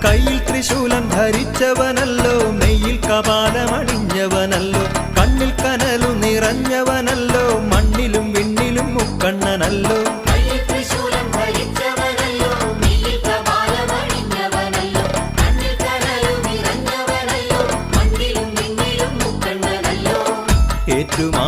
കയ്യിൽ ത്രിശൂലം ധരിച്ചവനല്ലോ, നെയ്യിൽ കപാലമണിഞ്ഞവനല്ലോ, കണ്ണിൽ കനലു നിറഞ്ഞവനല്ലോ, മണ്ണിലും വിണ്ണിലും മുക്കണ്ണനല്ലോ. ഏറ്റുമാ